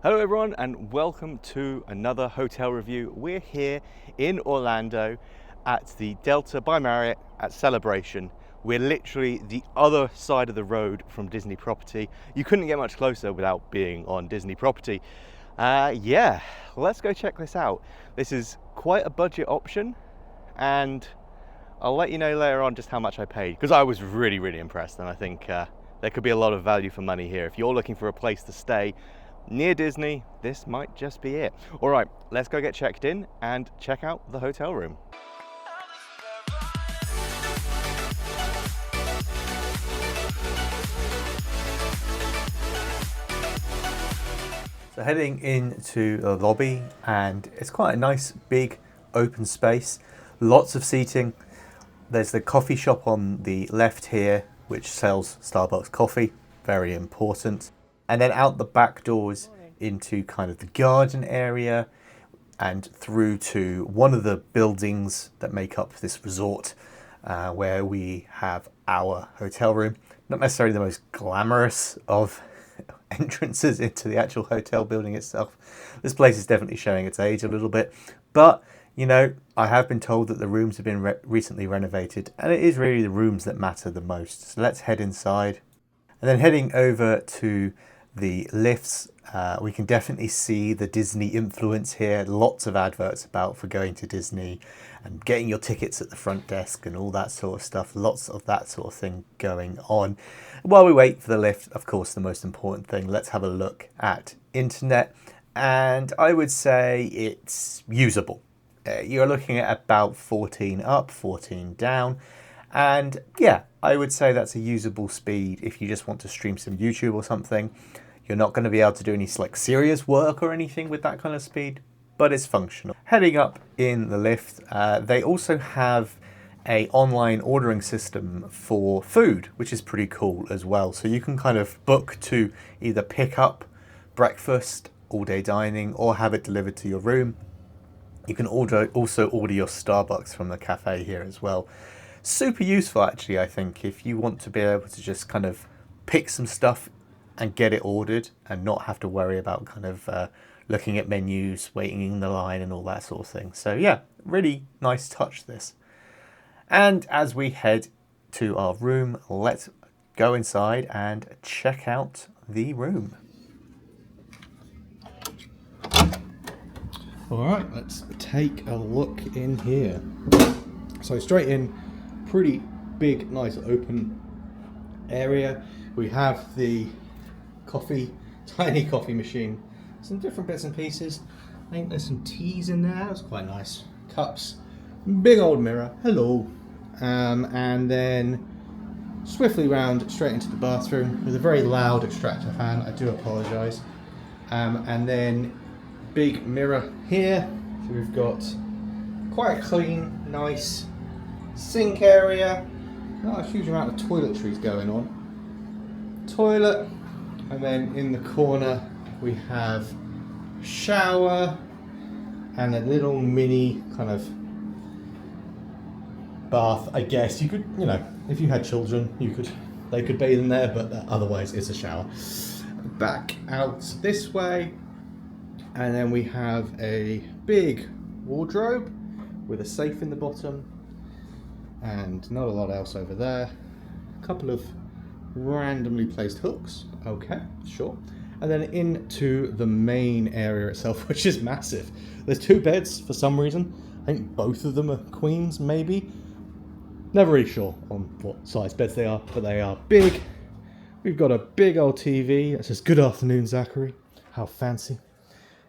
Hello everyone and welcome to another hotel review. We're here in Orlando at the Delta by Marriott at Celebration. We're literally the other side of the road from Disney property. You couldn't get much closer without being on Disney property. Yeah, let's go check this out. This is quite a budget option and I'll let you know later on just how much I paid because I was really impressed, and I think there could be a lot of value for money here. If you're looking for a place to stay near Disney, this might just be it. All right, let's go get checked in and check out the hotel room. So heading into the lobby, and it's quite a nice big open space, lots of seating. There's the coffee shop on the left here, which sells Starbucks coffee, very important. And then out the back doors into kind of the garden area and through to one of the buildings that make up this resort, where we have our hotel room. Not necessarily the most glamorous of entrances into the actual hotel building itself. This place is definitely showing its age a little bit, but you know, I have been told that the rooms have been recently renovated, and it is really the rooms that matter the most. So let's head inside. And then heading over to the lifts, we can definitely see the Disney influence here. Lots of adverts about for going to Disney and getting your tickets at the front desk and all that sort of stuff. Lots of that sort of thing going on. While we wait for the lift, of course, the most important thing, let's have a look at internet. And I would say it's usable. You're looking at about 14 up, 14 down. And yeah, I would say that's a usable speed if you just want to stream some YouTube or something. You're not going to be able to do any like serious work or anything with that kind of speed, but it's functional. Heading up in the lift, they also have an online ordering system for food, which is pretty cool as well. So you can kind of book to either pick up breakfast, all-day dining, or have it delivered to your room. You can also order your Starbucks from the cafe here as well. Super useful, actually, I think, if you want to be able to just kind of pick some stuff and get it ordered and not have to worry about kind of looking at menus, waiting in the line and all that sort of thing. So yeah, really nice touch this. And as we head to our room, let's go inside and check out the room. All right, let's take a look in here. So straight in, pretty big, nice open area. We have the tiny coffee machine, some different bits and pieces. I think there's some teas in there. That's quite nice. Cups, big old mirror. Hello. And then swiftly round straight into the bathroom with a very loud extractor fan. I do apologise. And then big mirror here. So we've got quite a clean, nice sink area. Not a huge amount of toiletries going on. Toilet. And then in the corner we have a shower and a little mini kind of bath, I guess. You could, you know, if you had children, they could bathe in there, but otherwise it's a shower. Back out this way, and then we have a big wardrobe with a safe in the bottom, and not a lot else over there. A couple of randomly placed hooks. Okay, sure. And then into the main area itself, which is massive. There's two beds for some reason. I think both of them are queens, maybe. Never really sure on what size beds they are, but they are big. We've got a big old TV that says, "Good afternoon, Zachary." How fancy.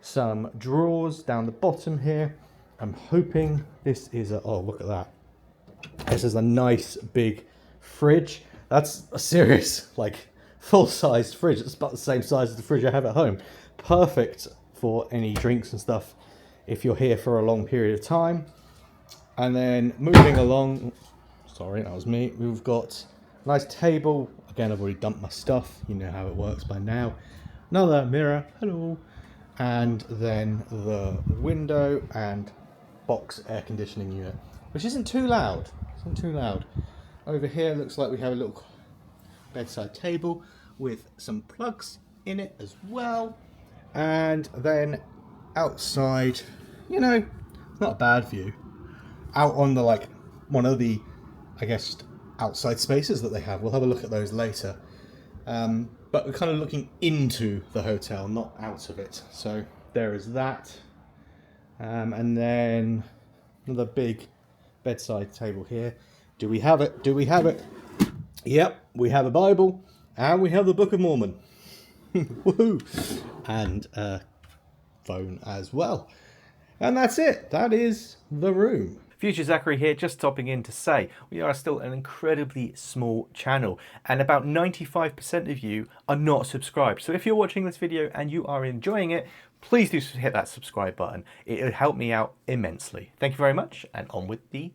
Some drawers down the bottom here. I'm hoping this is a, oh, look at that. This is a nice big fridge. That's a serious, like, full-sized fridge. It's about the same size as the fridge I have at home. Perfect for any drinks and stuff if you're here for a long period of time. And then moving along, sorry, that was me. We've got a nice table. Again, I've already dumped my stuff. You know how it works by now. Another mirror. Hello. And then the window and box air conditioning unit, which isn't too loud. Over here looks like we have a little bedside table with some plugs in it as well. And then outside, you know, it's not a bad view. Out on the, like, one of the, I guess, outside spaces that they have. We'll have a look at those later. But we're kind of looking into the hotel, not out of it. So there is that. And then another big bedside table here. Do we have it? Do we have it? Yep, we have a Bible and we have the Book of Mormon. Woohoo! And a phone as well. And that's it. That is the room. Future Zachary here, just stopping in to say we are still an incredibly small channel and about 95% of you are not subscribed. So if you're watching this video and you are enjoying it, please do hit that subscribe button. It would help me out immensely. Thank you very much, and on with the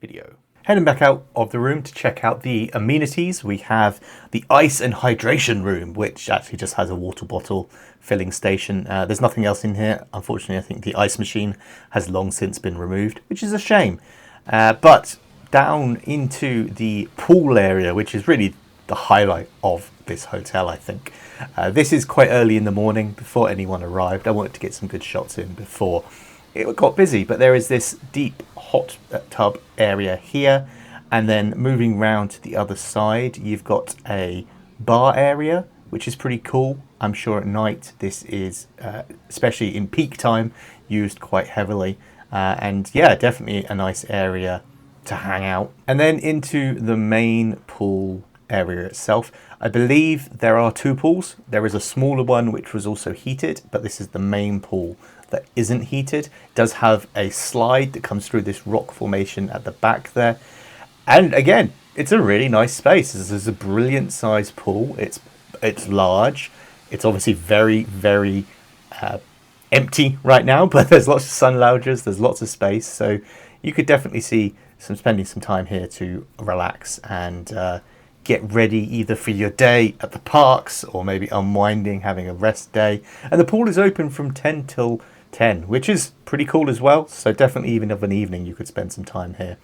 video. Heading back out of the room to check out the amenities, we have the ice and hydration room, which actually just has a water bottle filling station. There's nothing else in here. Unfortunately, I think the ice machine has long since been removed, which is a shame. But down into the pool area, which is really the highlight of this hotel, I think. This is quite early in the morning, before anyone arrived. I wanted to get some good shots in before it got busy, but there is this deep hot tub area here, and then moving round to the other side you've got a bar area, which is pretty cool. I'm sure at night this is, especially in peak time, used quite heavily, and yeah, definitely a nice area to hang out. And then into the main pool area itself. I believe there are two pools. There is a smaller one which was also heated, but this is the main pool that isn't heated. It does have a slide that comes through this rock formation at the back there. And again, it's a really nice space. This is a brilliant sized pool. It's large. It's obviously very, very empty right now, but there's lots of sun loungers, there's lots of space. So you could definitely see spending some time here to relax and get ready either for your day at the parks or maybe unwinding, having a rest day. And the pool is open from 10 till 10, which is pretty cool as well. So definitely even of an evening you could spend some time here.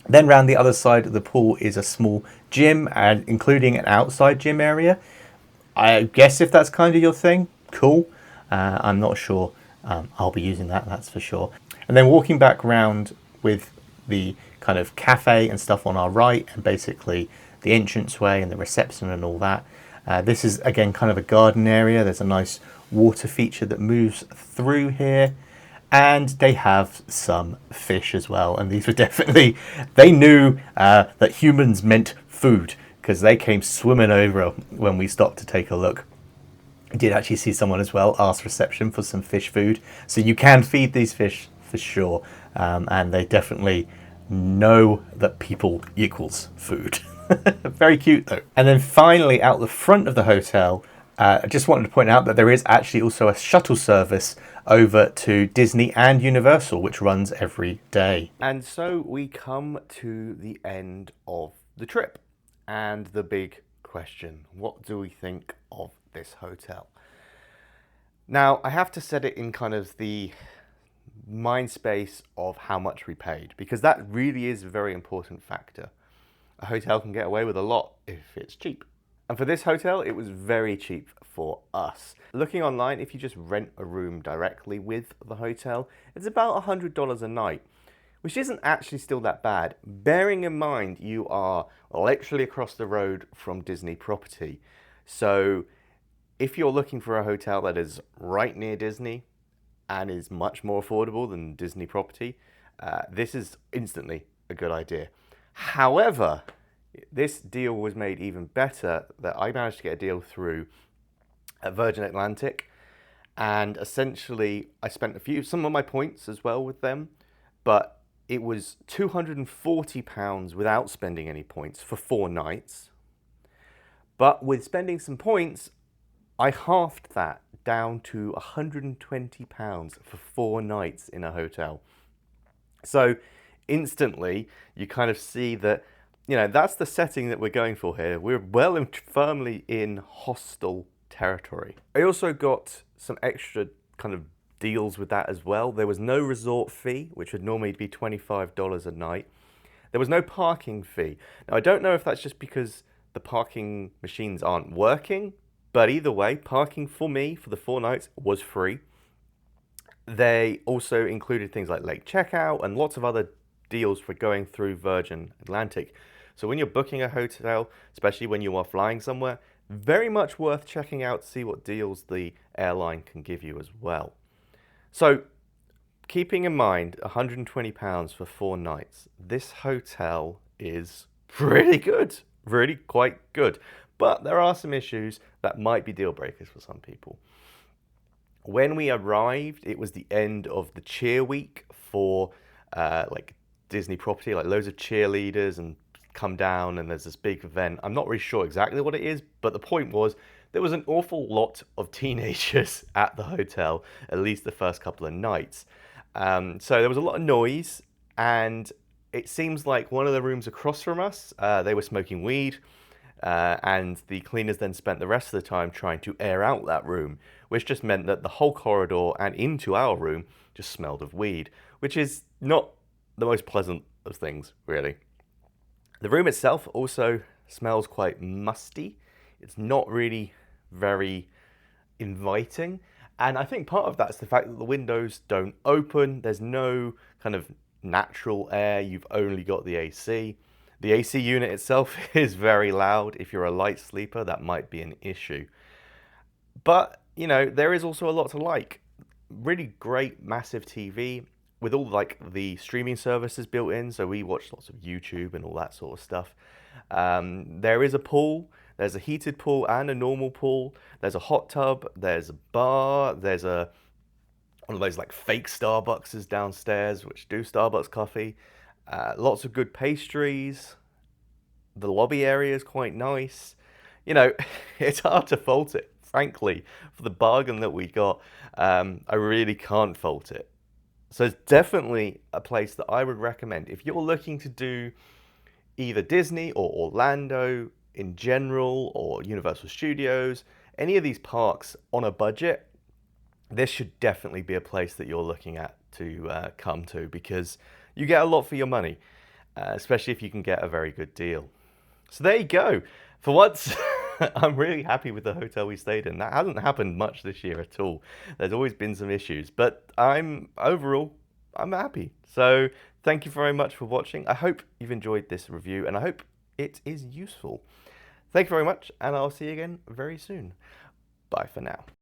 Then round the other side of the pool is a small gym, and including an outside gym area. I guess if that's kind of your thing, cool. I'm not sure. I'll be using that, that's for sure. And then walking back round with the kind of cafe and stuff on our right, and basically the entranceway and the reception and all that. This is again kind of a garden area. There's a nice water feature that moves through here, and they have some fish as well. And these were definitely, they knew that humans meant food, because they came swimming over when we stopped to take a look. I did actually see someone as well ask reception for some fish food, so you can feed these fish for sure, and they definitely know that people equals food. Very cute though. And then finally out the front of the hotel, I just wanted to point out that there is actually also a shuttle service over to Disney and Universal, which runs every day. And so we come to the end of the trip, and the big question: what do we think of this hotel? Now, I have to set it in kind of the mind space of how much we paid, because that really is a very important factor. A hotel can get away with a lot if it's cheap. And for this hotel, it was very cheap for us. Looking online, if you just rent a room directly with the hotel, it's about $100 a night, which isn't actually still that bad, bearing in mind you are literally across the road from Disney property. So if you're looking for a hotel that is right near Disney and is much more affordable than Disney property, this is instantly a good idea. However, this deal was made even better that I managed to get a deal through Virgin Atlantic, and essentially I spent some of my points as well with them, but it was £240 without spending any points for 4 nights. But with spending some points, I halved that down to £120 for 4 nights in a hotel. So instantly you kind of see that, you know, that's the setting that we're going for here. We're well and firmly in hostel territory. I also got some extra kind of deals with that as well. There was no resort fee, which would normally be $25 a night. There was no parking fee. Now, I don't know if that's just because the parking machines aren't working, But either way, parking for me for the 4 nights was free. They also included things like late checkout and lots of other deals for going through Virgin Atlantic. So when you're booking a hotel, especially when you are flying somewhere, very much worth checking out to see what deals the airline can give you as well. So keeping in mind £120 for 4 nights, this hotel is pretty good, really quite good. But there are some issues that might be deal breakers for some people. When we arrived, it was the end of the cheer week for like Disney property, like loads of cheerleaders and come down and there's this big event. I'm not really sure exactly what it is, but the point was there was an awful lot of teenagers at the hotel, at least the first couple of nights. So there was a lot of noise, and it seems like one of the rooms across from us, they were smoking weed, and the cleaners then spent the rest of the time trying to air out that room, which just meant that the whole corridor and into our room just smelled of weed, which is not the most pleasant of things, really. The room itself also smells quite musty. It's not really very inviting. And I think part of that's the fact that the windows don't open. There's no kind of natural air. You've only got the AC. The AC unit itself is very loud. If you're a light sleeper, that might be an issue. But, you know, there is also a lot to like. Really great, massive TV with all like the streaming services built in. So we watch lots of YouTube and all that sort of stuff. There is a pool. There's a heated pool and a normal pool. There's a hot tub. There's a bar. There's one of those like fake Starbucks downstairs, which do Starbucks coffee. Lots of good pastries. The lobby area is quite nice. You know, it's hard to fault it, frankly. For the bargain that we got, I really can't fault it. So it's definitely a place that I would recommend. If you're looking to do either Disney or Orlando in general, or Universal Studios, any of these parks on a budget, this should definitely be a place that you're looking at to come to, because you get a lot for your money, especially if you can get a very good deal. So there you go. For once, I'm really happy with the hotel we stayed in. That hasn't happened much this year at all. There's always been some issues, but overall, I'm happy. So thank you very much for watching. I hope you've enjoyed this review, and I hope it is useful. Thank you very much, and I'll see you again very soon. Bye for now.